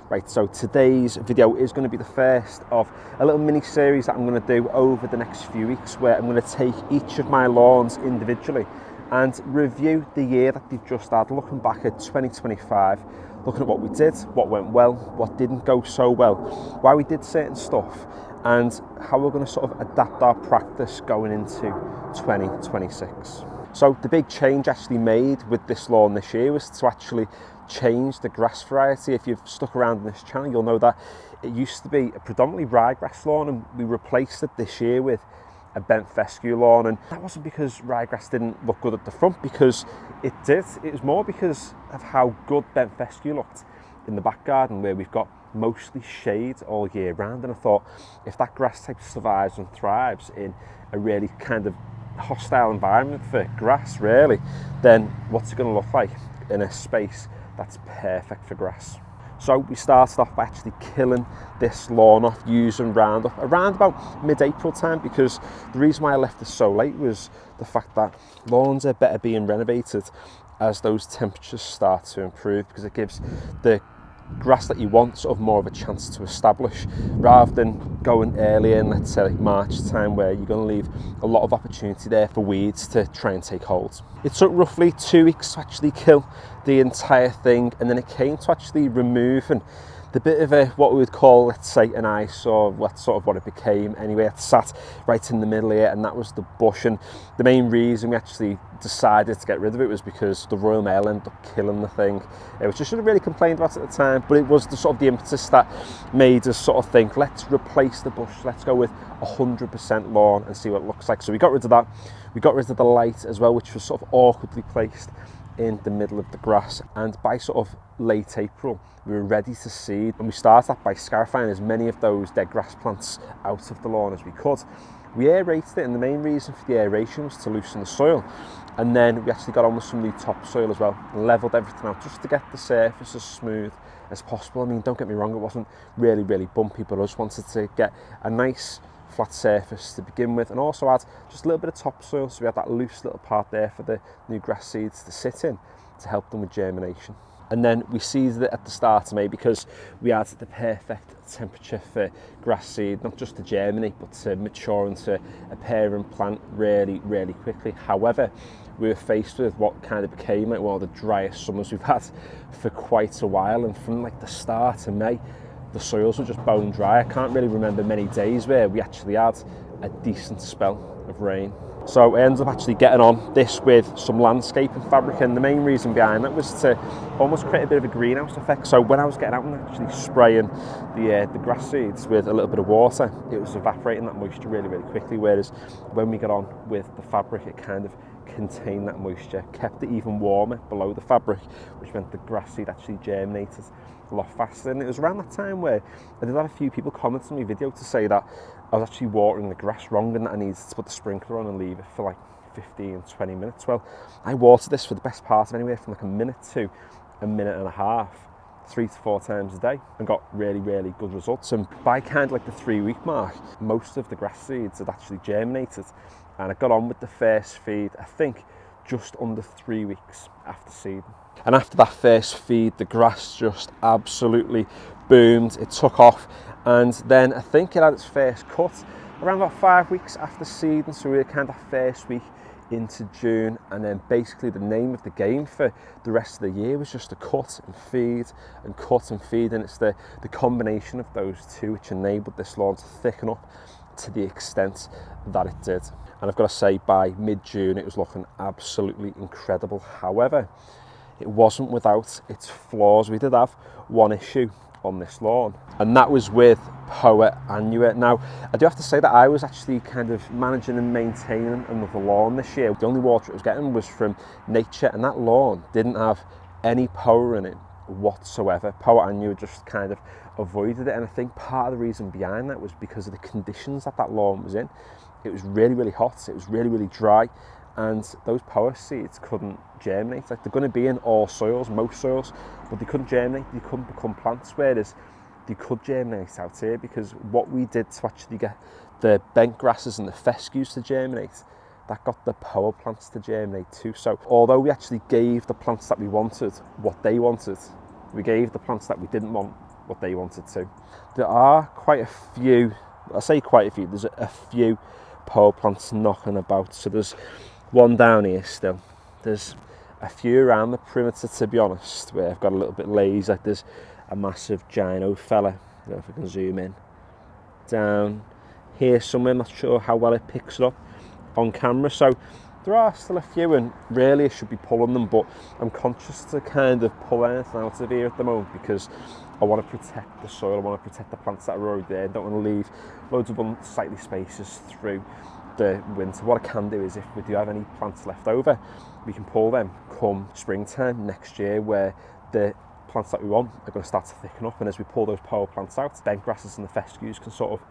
Right, so today's video is going to be the first of a little mini series that I'm going to do over the next few weeks, where I'm going to take each of my lawns individually and review the year that they've just had, looking back at 2025, looking at what we did, what went well, what didn't go so well, why we did certain stuff, and how we're going to sort of adapt our practice going into 2026. So the big change actually made with this lawn this year was to actually change the grass variety. If you've stuck around in this channel, you'll know that it used to be a predominantly ryegrass lawn, and we replaced it this year with a bent fescue lawn. And that wasn't because ryegrass didn't look good at the front, because it did. It was more because of how good bent fescue looked in the back garden, where we've got mostly shade all year round. And I thought, if that grass type survives and thrives in a really kind of hostile environment for grass, really, then what's it going to look like in a space that's perfect for grass? So we started off by actually killing this lawn off using Roundup around about mid-April time, because the reason why I left it so late was the fact that lawns are better being renovated as those temperatures start to improve, because it gives the grass that you want sort of more of a chance to establish, rather than going earlier in, let's say, like March time, where you're going to leave a lot of opportunity there for weeds to try and take hold. It took roughly 2 weeks to actually kill the entire thing, and then it came to actually removing the bit of a, what we would call, let's say, an eyesore. That's sort of what it became anyway. It sat right in the middle here, and that was the bush. And the main reason we actually decided to get rid of it was because the Royal Mail ended up killing the thing, which I should have really complained about at the time, but it was the sort of the impetus that made us sort of think, let's replace the bush, let's go with 100% lawn and see what it looks like. So we got rid of that. We got rid of the light as well, which was sort of awkwardly placed in the middle of the grass. And by sort of late April, we were ready to seed, and we started that by scarifying as many of those dead grass plants out of the lawn as we could. We aerated it, and the main reason for the aeration was to loosen the soil. And then we actually got on with some new topsoil as well, and levelled everything out just to get the surface as smooth as possible. I mean, don't get me wrong, it wasn't really bumpy, but I just wanted to get a nice flat surface to begin with, and also add just a little bit of topsoil, so we had that loose little part there for the new grass seeds to sit in to help them with germination. And then we seeded it at the start of May, because we had the perfect temperature for grass seed, not just to germinate, but to mature into a parent plant really quickly. However, we were faced with what kind of became like one of the driest summers we've had for quite a while, and from like the start of May, the soils were just bone dry. I can't really remember many days where we actually had a decent spell of rain. So I ended up actually getting on this with some landscaping fabric, and the main reason behind that was to almost create a bit of a greenhouse effect. So when I was getting out and actually spraying the grass seeds with a little bit of water, it was evaporating that moisture really quickly, whereas when we got on with the fabric, it kind of contained that moisture, kept it even warmer below the fabric, which meant the grass seed actually germinated a lot faster. And it was around that time where I did have a few people comment on my video to say that I was actually watering the grass wrong, and that I needed to put the sprinkler on and leave it for like 15-20 minutes. Well, I watered this for the best part of anywhere from like a minute to a minute and a half, 3 to 4 times a day, and got really good results. And by kind of like the 3-week mark, most of the grass seeds had actually germinated, and I got on with the first feed, I think, just under 3 weeks after seeding. And after that first feed, the grass just absolutely boomed. It took off, and then I think it had its first cut around about 5 weeks after seeding. So we were kind of first week into June, and then basically the name of the game for the rest of the year was just to cut and feed and cut and feed. And it's the combination of those two which enabled this lawn to thicken up to the extent that it did. And I've got to say, by mid-June it was looking absolutely incredible. However, it wasn't without its flaws. We did have one issue on this lawn, and that was with Poa annua. Now, I do have to say that I was actually kind of managing and maintaining another lawn this year. The only water it was getting was from nature, and that lawn didn't have any Poa in it whatsoever. Poa annua just kind of avoided it, and I think part of the reason behind that was because of the conditions that lawn was in. It was really hot, it was really dry, and those Poa seeds couldn't germinate. Like, they're going to be in all soils, most soils, but they couldn't germinate, they couldn't become plants, whereas they could germinate out here, because what we did to actually get the bent grasses and the fescues to germinate, that got the Poa plants to germinate too. So although we actually gave the plants that we wanted what they wanted, we gave the plants that we didn't want what they wanted to. There are quite a few, I say quite a few, there's a few power plants knocking about. So there's one down here still. There's a few around the perimeter, to be honest, where I've got a little bit lazy. Like there's a massive gyno fella, I don't know if I can zoom in, down here somewhere. I'm not sure how well it picks it up on camera. So there are still a few, and really I should be pulling them, but I'm conscious to kind of pull anything out of here at the moment because I want to protect the soil, I want to protect the plants that are already there. I don't want to leave loads of unsightly spaces through the winter. What I can do is, if we do have any plants left over, we can pull them come springtime next year, where the plants that we want are going to start to thicken up, and as we pull those power plants out, bent grasses and the fescues can sort of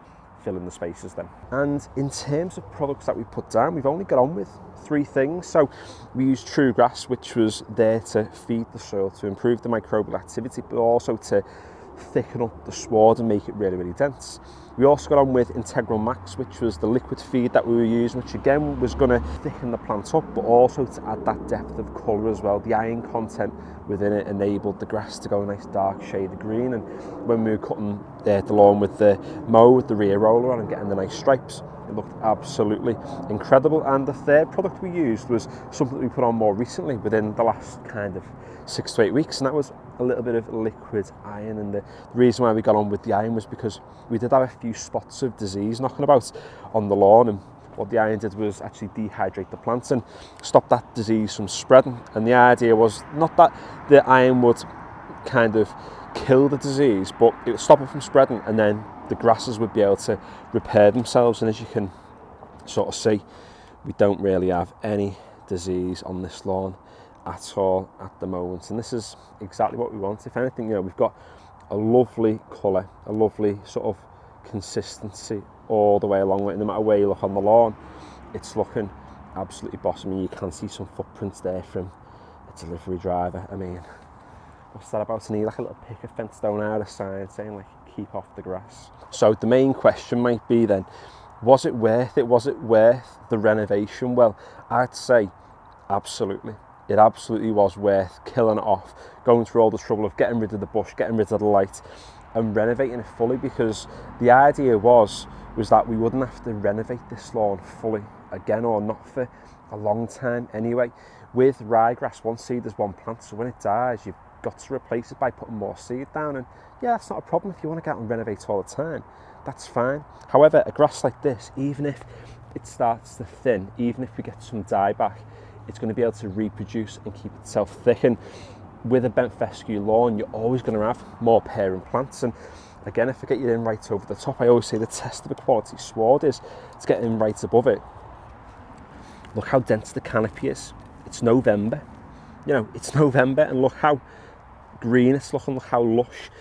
fill in the spaces then. And in terms of products that we put down, we've only got on with 3 things. So we used True Grass, which was there to feed the soil, to improve the microbial activity, but also to thicken up the sward and make it really, really dense. We also got on with Integral Max, which was the liquid feed that we were using, which again was going to thicken the plant up, but also to add that depth of colour as well. The iron content within it enabled the grass to go a nice dark shade of green, and when we were cutting the lawn with the mow, with the rear roller on and getting the nice stripes, it looked absolutely incredible. And the third product we used was something that we put on more recently, within the last kind of 6 to 8 weeks, and that was a little bit of liquid iron. And the reason why we got on with the iron was because we did have a few spots of disease knocking about on the lawn, and what the iron did was actually dehydrate the plants and stop that disease from spreading. And the idea was not that the iron would kind of kill the disease, but it would stop it from spreading, and then the grasses would be able to repair themselves. And as you can sort of see, we don't really have any disease on this lawn at all at the moment, and this is exactly what we want. If anything, you know, we've got a lovely colour, a lovely sort of consistency all the way along, no matter where you look on the lawn, it's looking absolutely boss. I mean, you can see some footprints there from a delivery driver. I mean, what's that about? To need like a little picket fence down out, a sign saying like keep off the grass. So the main question might be then, was it worth it? Was it worth the renovation? Well, I'd say absolutely. It absolutely was worth killing it off, going through all the trouble of getting rid of the bush, getting rid of the light, and renovating it fully, because the idea was that we wouldn't have to renovate this lawn fully again, or not for a long time anyway. With ryegrass, one seed is one plant, so when it dies, you've got to replace it by putting more seed down. And yeah, that's not a problem. If you want to get out and renovate all the time, that's fine. However, a grass like this, even if it starts to thin, even if we get some dieback, it's going to be able to reproduce and keep itself thick. And with a bent fescue lawn, you're always going to have more parent plants. And again, if I get you in right over the top, I always say the test of a quality sward is to get in right above it. Look how dense the canopy is. It's November, you know, it's November, and look how green it's looking, look how lush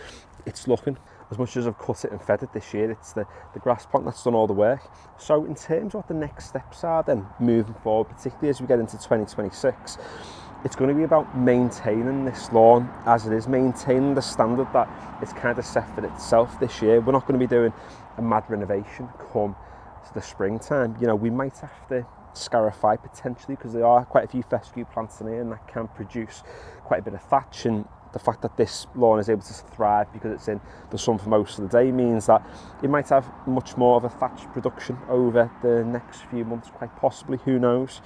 it's looking. As much as I've cut it and fed it this year, it's the grass plant that's done all the work. So in terms of what the next steps are then moving forward, particularly as we get into 2026, it's going to be about maintaining this lawn as it is, maintaining the standard that it's kind of set for itself this year. We're not going to be doing a mad renovation come to the springtime. You know, we might have to scarify potentially, because there are quite a few fescue plants in here, and that can produce quite a bit of thatch. And the fact that this lawn is able to thrive because it's in the sun for most of the day means that it might have much more of a thatch production over the next few months, quite possibly, who knows.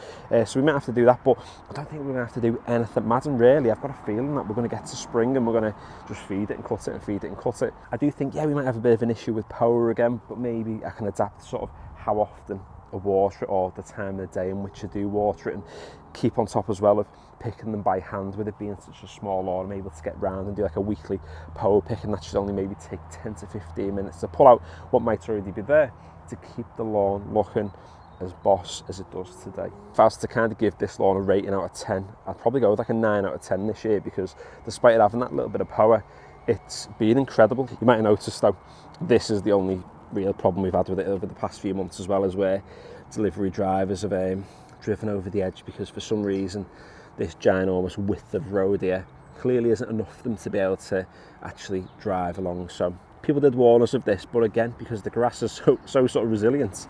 So we might have to do that, but I don't think we're going to have to do anything mad. And really, I've got a feeling that we're going to get to spring and we're going to just feed it and cut it and feed it and cut it. I do think, yeah, we might have a bit of an issue with power again, but maybe I can adapt sort of how often I water it, or the time of the day in which I do water it, and keep on top as well of picking them by hand. With it being such a small lawn, I'm able to get round and do like a weekly power pick, and that should only maybe take 10 to 15 minutes to pull out what might already be there, to keep the lawn looking as boss as it does today. If I was to kind of give this lawn a rating out of 10, I'd probably go with like a 9 out of 10 this year, because despite it having that little bit of power, it's been incredible. You might have noticed though, this is the only real problem we've had with it over the past few months, as well as where delivery drivers have driven over the edge, because for some reason this ginormous width of road here clearly isn't enough for them to be able to actually drive along. So people did warn us of this, but again, because the grass is so sort of resilient,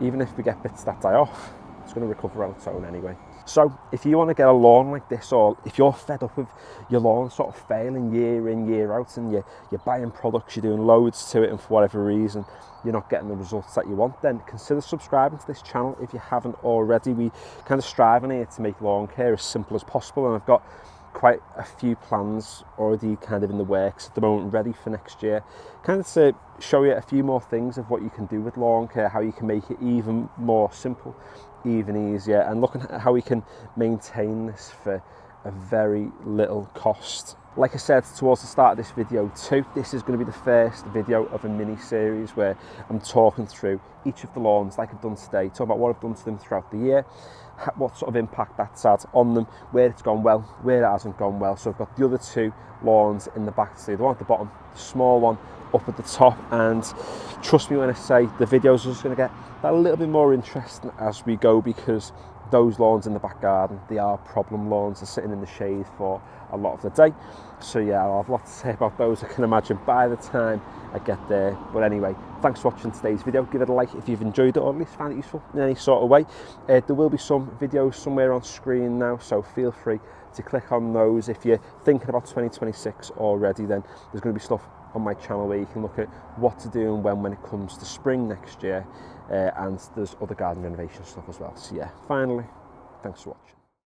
even if we get bits that die off, it's going to recover on its own anyway. So if you want to get a lawn like this, or if you're fed up with your lawn sort of failing year in, year out, and you're buying products, you're doing loads to it, and for whatever reason you're not getting the results that you want, then consider subscribing to this channel if you haven't already. We kind of strive in here to make lawn care as simple as possible, and I've got quite a few plans already kind of in the works at the moment, ready for next year, kind of to show you a few more things of what you can do with lawn care, how you can make it even more simple, even easier, and looking at how we can maintain this for a very little cost. Like I said towards the start of this video too, this is going to be the first video of a mini series where I'm talking through each of the lawns like I've done today, talking about what I've done to them throughout the year, what sort of impact that's had on them, where it's gone well, where it hasn't gone well. So I've got the other two lawns in the back today, the one at the bottom, the small one up at the top, and trust me when I say the videos are just going to get a little bit more interesting as we go, because those lawns in the back garden, they are problem lawns. They're sitting in the shade for a lot of the day. So yeah, I'll have a lot to say about those, I can imagine, by the time I get there. But anyway, thanks for watching today's video. Give it a like if you've enjoyed it, or at least found it useful in any sort of way. There will be some videos somewhere on screen now, so feel free to click on those. If you're thinking about 2026 already, then there's going to be stuff on my channel where you can look at what to do and when it comes to spring next year, and there's other garden renovation stuff as well. So yeah, finally, thanks for watching.